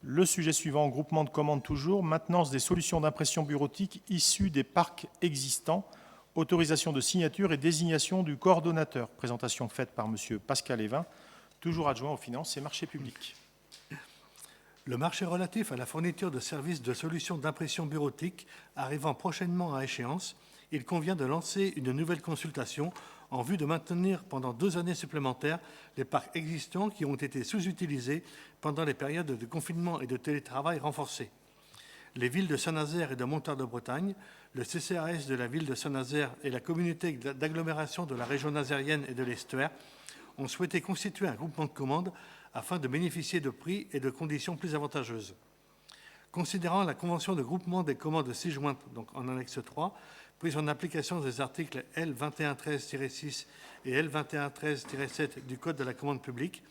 Le sujet suivant, groupement de commandes toujours, maintenance des solutions d'impression bureautique issues des parcs existants, autorisation de signature et désignation du coordonnateur. Présentation faite par M. Pascal Évin, toujours adjoint aux finances et marchés publics. Le marché relatif à la fourniture de services de solutions d'impression bureautique arrivant prochainement à échéance, il convient de lancer une nouvelle consultation en vue de maintenir pendant 2 années supplémentaires les parcs existants qui ont été sous-utilisés pendant les périodes de confinement et de télétravail renforcés. Les villes de Saint-Nazaire et de Montoire-de-Bretagne, le CCAS de la ville de Saint-Nazaire et la communauté d'agglomération de la région nazairienne et de l'Estuaire ont souhaité constituer un groupement de commandes afin de bénéficier de prix et de conditions plus avantageuses. Considérant la convention de groupement des commandes ci-jointes, donc en annexe 3, prise en application des articles L. 2113-6 et L. 2113-7 du Code de la commande publique,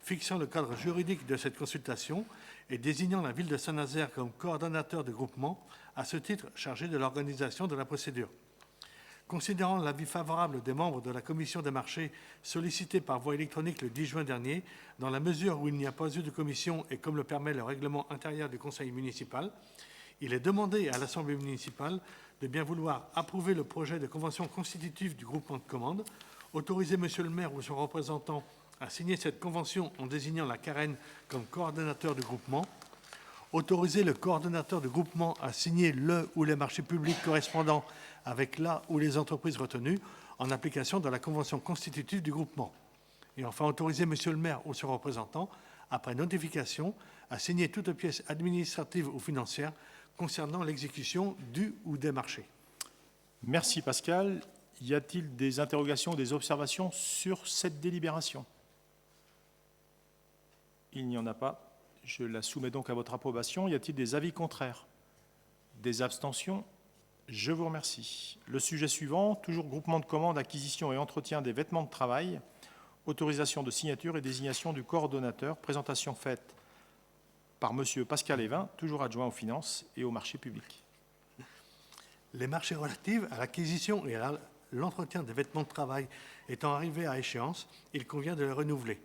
fixant le cadre juridique de cette consultation et désignant la ville de Saint-Nazaire comme coordonnateur de groupement, à ce titre chargé de l'organisation de la procédure. Considérant l'avis favorable des membres de la commission des marchés sollicité par voie électronique le 10 juin dernier, dans la mesure où il n'y a pas eu de commission et comme le permet le règlement intérieur du conseil municipal, il est demandé à l'Assemblée municipale de bien vouloir approuver le projet de convention constitutive du groupement de commandes, autoriser Monsieur le maire ou son représentant à signer cette convention en désignant la Carène comme coordonnateur du groupement, autoriser le coordonnateur de groupement à signer le ou les marchés publics correspondants avec la ou les entreprises retenues en application de la convention constitutive du groupement. Et enfin, autoriser Monsieur le maire ou son représentant, après notification, à signer toute pièce administrative ou financière concernant l'exécution du ou des marchés. Merci Pascal. Y a-t-il des interrogations ou des observations sur cette délibération? Il n'y en a pas. Je la soumets donc à votre approbation. Y a-t-il des avis contraires? Des abstentions? Je vous remercie. Le sujet suivant, toujours groupement de commandes, acquisition et entretien des vêtements de travail, autorisation de signature et désignation du coordonnateur. Présentation faite par M. Pascal Évin, toujours adjoint aux finances et aux marchés publics. Les marchés relatifs à l'acquisition et à l'entretien des vêtements de travail étant arrivés à échéance, il convient de les renouveler.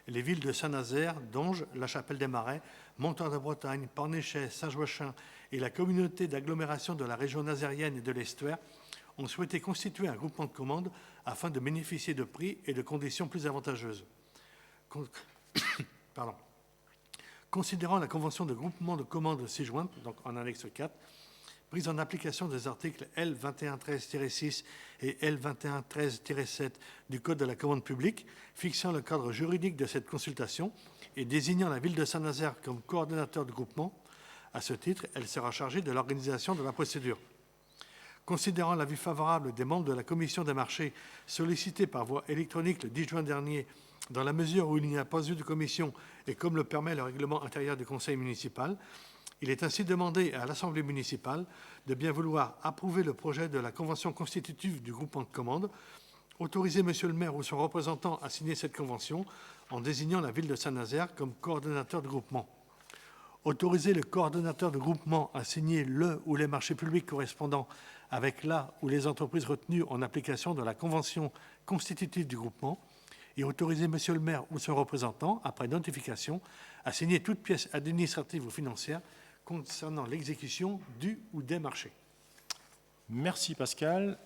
Les villes de Saint-Nazaire, Donges, La Chapelle-des-Marais, Montoire-de-Bretagne, Pornichet, Saint-Joachim et la communauté d'agglomération de la région nazérienne et de l'Estuaire ont souhaité constituer un groupement de commandes afin de bénéficier de prix et de conditions plus avantageuses. Considérant la convention de groupement de commandes ci-jointe, donc en annexe 4, prise en application des articles L2113-6 et L2113-7 du Code de la commande publique, fixant le cadre juridique de cette consultation et désignant la ville de Saint-Nazaire comme coordonnateur du groupement, à ce titre, elle sera chargée de l'organisation de la procédure. Considérant l'avis favorable des membres de la commission des marchés sollicité par voie électronique le 10 juin dernier, dans la mesure où il n'y a pas eu de commission et comme le permet le règlement intérieur du conseil municipal, il est ainsi demandé à l'Assemblée municipale de bien vouloir approuver le projet de la convention constitutive du groupement de commande, autoriser Monsieur le maire ou son représentant à signer cette convention en désignant la ville de Saint-Nazaire comme coordonnateur de groupement. Autoriser le coordonnateur de groupement à signer le ou les marchés publics correspondants avec la ou les entreprises retenues en application de la convention constitutive du groupement et autoriser Monsieur le maire ou son représentant, après notification, à signer toute pièce administrative ou financière concernant l'exécution du ou des marchés. Merci Pascal.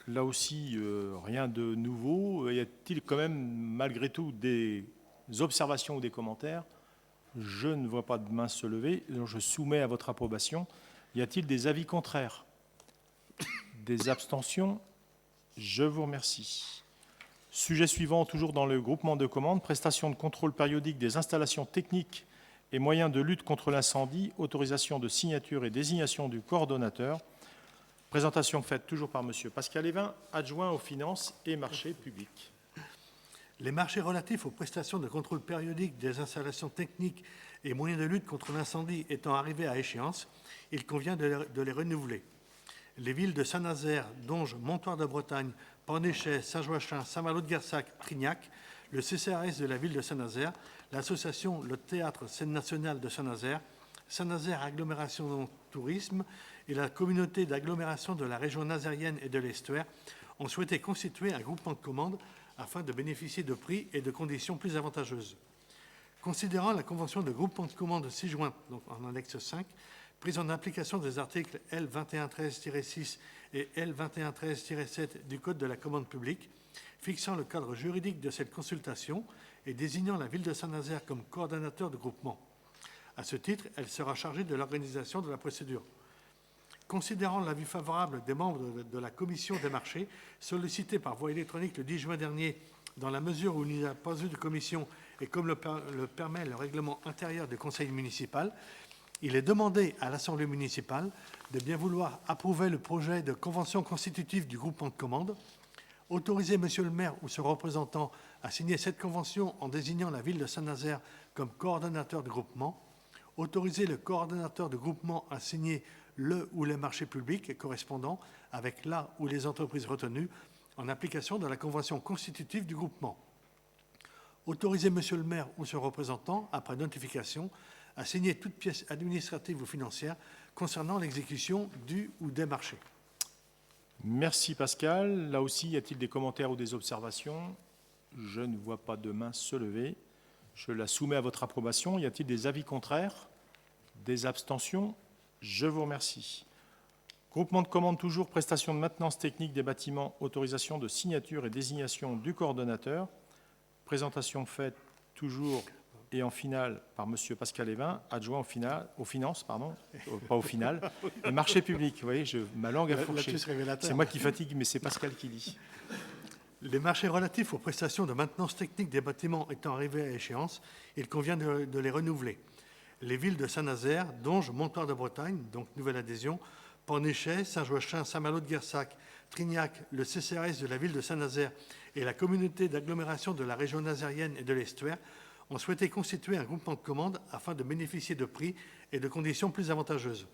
Là aussi, rien de nouveau. Y a-t-il quand même, malgré tout, des observations ou des commentaires? Je ne vois pas de main se lever. Donc je soumets à votre approbation. Y a-t-il des avis contraires? Des abstentions? Je vous remercie. Sujet suivant, toujours dans le groupement de commandes, prestation de contrôle périodique des installations techniques et moyens de lutte contre l'incendie, autorisation de signature et désignation du coordonnateur. Présentation faite toujours par M. Pascal Évin, adjoint aux finances et marchés publics. Les marchés relatifs aux prestations de contrôle périodique des installations techniques et moyens de lutte contre l'incendie étant arrivés à échéance, il convient de les renouveler. Les villes de Saint-Nazaire, Donges, Montoire-de-Bretagne, Pornichet, Saint-Joachim, Saint-Malo-de-Guersac, Trignac, le CCAS de la ville de Saint-Nazaire, l'association Le Théâtre Scène Nationale de Saint-Nazaire, Saint-Nazaire Agglomération Tourisme et la communauté d'agglomération de la région nazérienne et de l'Estuaire ont souhaité constituer un groupement de commandes afin de bénéficier de prix et de conditions plus avantageuses. Considérant la convention de groupement de commandes ci-jointe, donc en annexe 5, prise en application des articles L2113-6 et L2113-7 du Code de la commande publique, fixant le cadre juridique de cette consultation et désignant la ville de Saint-Nazaire comme coordonnateur de groupement. À ce titre, elle sera chargée de l'organisation de la procédure. Considérant l'avis favorable des membres de la commission des marchés, sollicité par voie électronique le 10 juin dernier, dans la mesure où il n'y a pas eu de commission et comme le permet le règlement intérieur du conseil municipal, il est demandé à l'Assemblée municipale de bien vouloir approuver le projet de convention constitutive du groupement de commandes, autoriser Monsieur le maire ou son représentant à signer cette convention en désignant la ville de Saint-Nazaire comme coordonnateur de groupement, autoriser le coordonnateur de groupement à signer le ou les marchés publics correspondants avec la ou les entreprises retenues en application de la convention constitutive du groupement. Autoriser Monsieur le maire ou son représentant, après notification, à signer toute pièce administrative ou financière concernant l'exécution du ou des marchés. Merci Pascal. Là aussi, y a-t-il des commentaires ou des observations? Je ne vois pas de main se lever. Je la soumets à votre approbation. Y a-t-il des avis contraires? Des abstentions? Je vous remercie. Groupement de commandes toujours, prestation de maintenance technique des bâtiments, autorisation de signature et désignation du coordonnateur. Présentation faite toujours et en finale par M. Pascal Évin, adjoint aux finances, pas au final, et marché public. Vous voyez, ma langue a fourché. C'est moi qui fatigue, mais c'est Pascal qui lit. Les marchés relatifs aux prestations de maintenance technique des bâtiments étant arrivés à échéance, il convient de les renouveler. Les villes de Saint-Nazaire, Donges, Montoire-de-Bretagne, donc nouvelle adhésion, Pornichet, Saint-Joachim, Saint-Malo-de-Guersac, Trignac, le CCRS de la ville de Saint-Nazaire et la communauté d'agglomération de la région nazérienne et de l'Estuaire ont souhaité constituer un groupement de commandes afin de bénéficier de prix et de conditions plus avantageuses.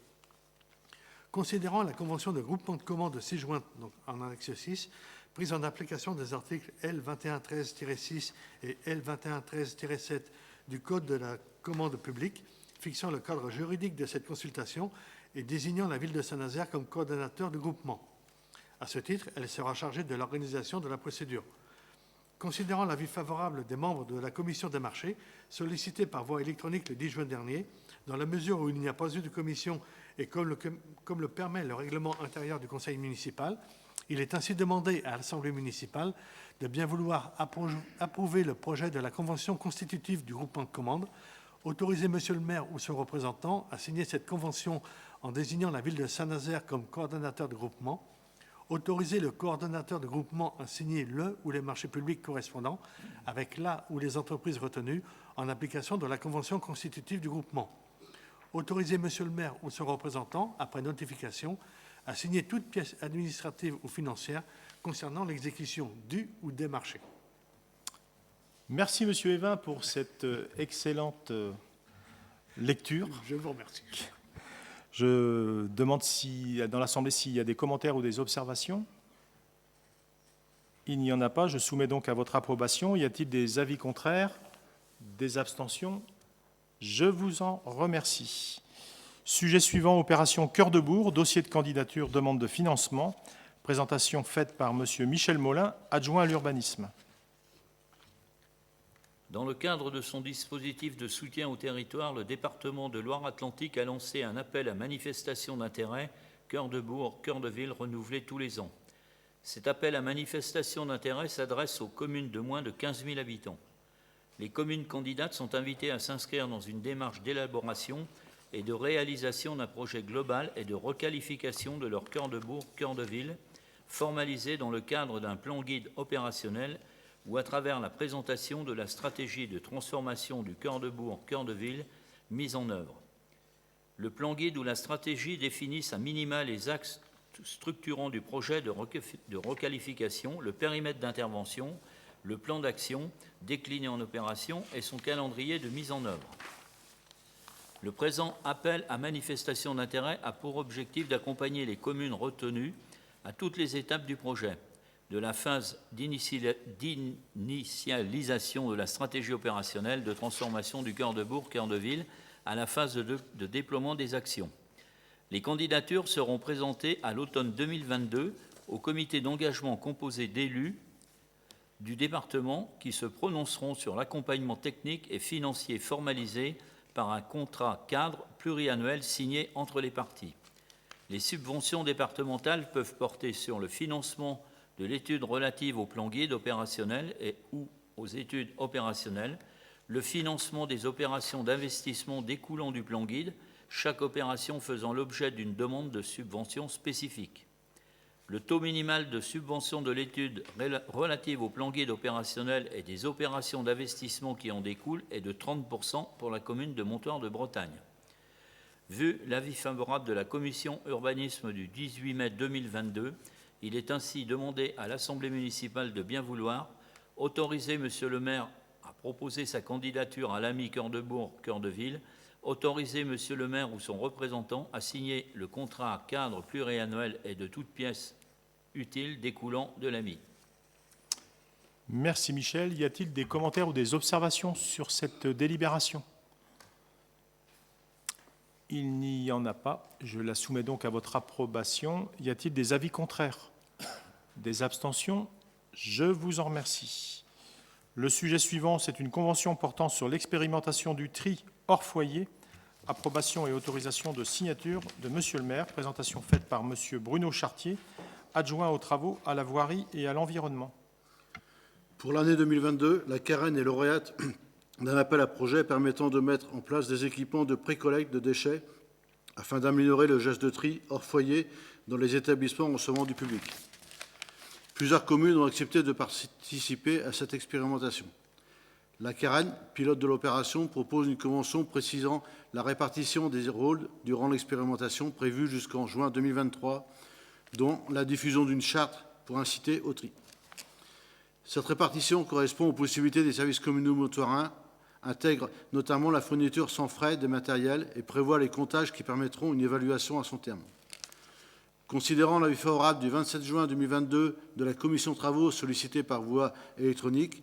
Considérant la convention de groupement de commandes ci-jointe, donc en annexe 6, prise en application des articles L2113-6 et L2113-7 du Code de la commande publique, fixant le cadre juridique de cette consultation et désignant la ville de Saint-Nazaire comme coordonnateur du groupement. À ce titre, elle sera chargée de l'organisation de la procédure. Considérant l'avis favorable des membres de la commission des marchés, sollicité par voie électronique le 10 juin dernier, dans la mesure où il n'y a pas eu de commission et comme le permet le règlement intérieur du conseil municipal, il est ainsi demandé à l'Assemblée municipale de bien vouloir approuver le projet de la convention constitutive du groupement de commande, autoriser Monsieur le maire ou son représentant à signer cette convention en désignant la ville de Saint-Nazaire comme coordonnateur de groupement, autoriser le coordonnateur de groupement à signer le ou les marchés publics correspondants avec la ou les entreprises retenues en application de la convention constitutive du groupement, autoriser Monsieur le maire ou son représentant, après notification, à signer toute pièce administrative ou financière concernant l'exécution du ou des marchés. Merci, Monsieur Évin, pour cette excellente lecture. Je vous remercie. Je demande dans l'Assemblée s'il y a des commentaires ou des observations. Il n'y en a pas. Je soumets donc à votre approbation. Y a-t-il des avis contraires? Des abstentions? Je vous en remercie. Sujet suivant, opération Cœur de Bourg, dossier de candidature, demande de financement. Présentation faite par Monsieur Michel Molin, adjoint à l'urbanisme. Dans le cadre de son dispositif de soutien au territoire, le département de Loire-Atlantique a lancé un appel à manifestation d'intérêt Cœur de Bourg, Cœur de Ville renouvelé tous les ans. Cet appel à manifestation d'intérêt s'adresse aux communes de moins de 15 000 habitants. Les communes candidates sont invitées à s'inscrire dans une démarche d'élaboration et de réalisation d'un projet global et de requalification de leur Cœur de Bourg, Cœur de Ville, formalisé dans le cadre d'un plan guide opérationnel ou à travers la présentation de la stratégie de transformation du Cœur de Bourg, Cœur de Ville mise en œuvre. Le plan guide ou la stratégie définissent à minima les axes structurants du projet de requalification, le périmètre d'intervention, le plan d'action décliné en opération et son calendrier de mise en œuvre. Le présent appel à manifestation d'intérêt a pour objectif d'accompagner les communes retenues à toutes les étapes du projet, de la phase d'initialisation de la stratégie opérationnelle de transformation du Cœur de Bourg, Cœur de Ville, à la phase de déploiement des actions. Les candidatures seront présentées à l'automne 2022 au comité d'engagement composé d'élus du département qui se prononceront sur l'accompagnement technique et financier formalisé par un contrat cadre pluriannuel signé entre les parties. Les subventions départementales peuvent porter sur le financement de l'étude relative au plan guide opérationnel et ou aux études opérationnelles, le financement des opérations d'investissement découlant du plan guide, chaque opération faisant l'objet d'une demande de subvention spécifique. Le taux minimal de subvention de l'étude relative au plan guide opérationnel et des opérations d'investissement qui en découlent est de 30% pour la commune de Montoire de Bretagne. Vu l'avis favorable de la commission urbanisme du 18 mai 2022, il est ainsi demandé à l'Assemblée municipale de bien vouloir autoriser Monsieur le maire à proposer sa candidature à l'AMI Cœur de Bourg, Cœur de Ville, autoriser Monsieur le maire ou son représentant à signer le contrat cadre pluriannuel et de toute pièce utile découlant de l'AMI. Merci Michel. Y a-t-il des commentaires ou des observations sur cette délibération? Il n'y en a pas. Je la soumets donc à votre approbation. Y a-t-il des avis contraires? Des abstentions? Je vous en remercie. Le sujet suivant, c'est une convention portant sur l'expérimentation du tri hors foyer. Approbation et autorisation de signature de Monsieur le maire. Présentation faite par Monsieur Bruno Chartier, adjoint aux travaux, à la voirie et à l'environnement. Pour l'année 2022, la Carène est lauréate d'un appel à projet permettant de mettre en place des équipements de pré-collecte de déchets afin d'améliorer le geste de tri hors foyer dans les établissements recevant du public. Plusieurs communes ont accepté de participer à cette expérimentation. La Carène, pilote de l'opération, propose une convention précisant la répartition des rôles durant l'expérimentation prévue jusqu'en juin 2023, dont la diffusion d'une charte pour inciter au tri. Cette répartition correspond aux possibilités des services communaux montorains, intègre notamment la fourniture sans frais des matériels et prévoit les comptages qui permettront une évaluation à son terme. Considérant l'avis favorable du 27 juin 2022 de la commission travaux sollicitée par voie électronique,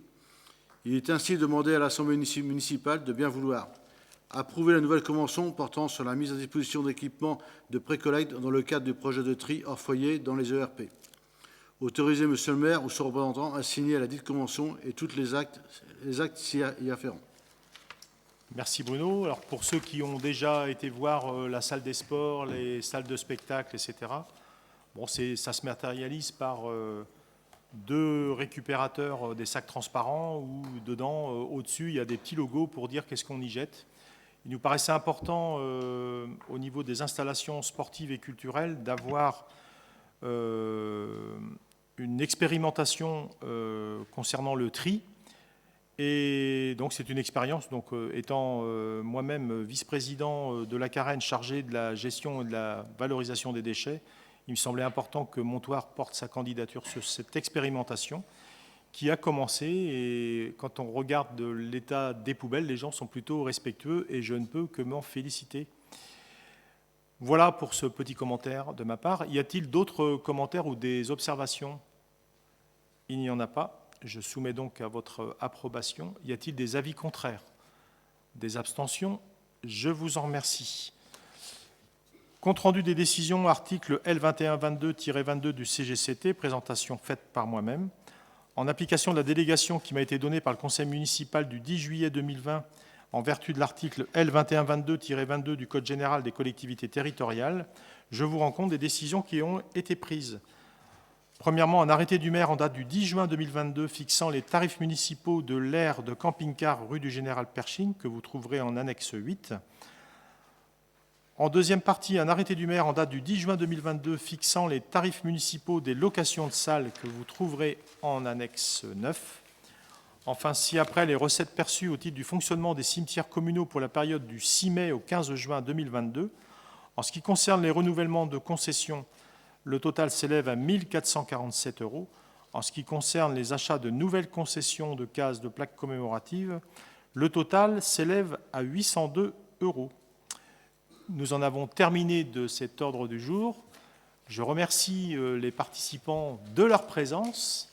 il est ainsi demandé à l'Assemblée municipale de bien vouloir Approuver la nouvelle convention portant sur la mise à disposition d'équipements de précollecte dans le cadre du projet de tri hors foyer dans les ERP. Autoriser Monsieur le maire ou son représentant à signer à la dite convention et tous les actes y afférents. Merci Bruno. Alors pour ceux qui ont déjà été voir la salle des sports, les salles de spectacle, etc., bon, ça se matérialise par 2 récupérateurs des sacs transparents où dedans, au-dessus, il y a des petits logos pour dire qu'est-ce qu'on y jette. Il nous paraissait important au niveau des installations sportives et culturelles d'avoir une expérimentation concernant le tri. Et donc c'est une expérience, donc étant moi-même vice-président de la Carène chargé de la gestion et de la valorisation des déchets, il me semblait important que Montoire porte sa candidature sur cette expérimentation qui a commencé. Et quand on regarde l'état des poubelles, les gens sont plutôt respectueux et je ne peux que m'en féliciter. Voilà pour ce petit commentaire de ma part. Y a-t-il d'autres commentaires ou des observations? Il n'y en a pas. Je soumets donc à votre approbation. Y a-t-il des avis contraires? Des abstentions? Je vous en remercie. Compte rendu des décisions, article L2122-22 du CGCT, présentation faite par moi-même. En application de la délégation qui m'a été donnée par le conseil municipal du 10 juillet 2020, en vertu de l'article L2122-22 du Code général des collectivités territoriales, je vous rends compte des décisions qui ont été prises. Premièrement, un arrêté du maire en date du 10 juin 2022 fixant les tarifs municipaux de l'aire de camping-car rue du Général Pershing, que vous trouverez en annexe 8. En deuxième partie, un arrêté du maire en date du 10 juin 2022 fixant les tarifs municipaux des locations de salles, que vous trouverez en annexe 9. Enfin, ci-après, les recettes perçues au titre du fonctionnement des cimetières communaux pour la période du 6 mai au 15 juin 2022. En ce qui concerne les renouvellements de concessions, le total s'élève à 1 447 €. En ce qui concerne les achats de nouvelles concessions de cases de plaques commémoratives, le total s'élève à 802 €. Nous en avons terminé de cet ordre du jour. Je remercie les participants de leur présence.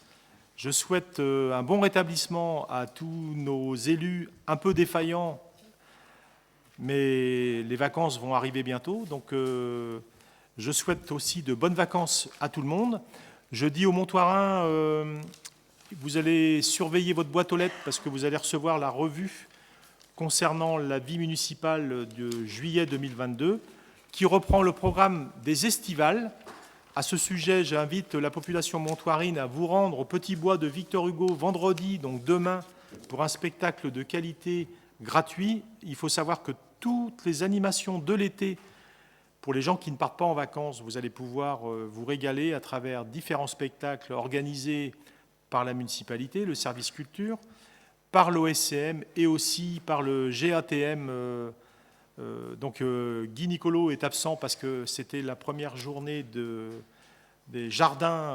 Je souhaite un bon rétablissement à tous nos élus un peu défaillants, mais les vacances vont arriver bientôt. Donc, je souhaite aussi de bonnes vacances à tout le monde. Je dis aux Montoirins, vous allez surveiller votre boîte aux lettres parce que vous allez recevoir la revue concernant la vie municipale de juillet 2022 qui reprend le programme des estivales. À ce sujet, j'invite la population montoirine à vous rendre au Petit Bois de Victor Hugo vendredi, donc demain, pour un spectacle de qualité gratuit. Il faut savoir que toutes les animations de l'été, pour les gens qui ne partent pas en vacances, vous allez pouvoir vous régaler à travers différents spectacles organisés par la municipalité, le service culture, par l'OSCM et aussi par le GATM. Donc Guy Nicolo est absent parce que c'était la première journée des jardins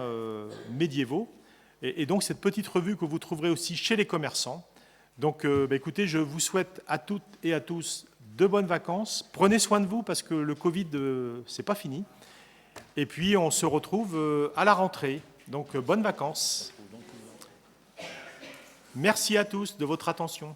médiévaux. Et donc cette petite revue que vous trouverez aussi chez les commerçants. Donc écoutez, je vous souhaite à toutes et à tous de bonnes vacances. Prenez soin de vous parce que le Covid, c'est pas fini. Et puis on se retrouve à la rentrée. Donc bonnes vacances. Merci à tous de votre attention.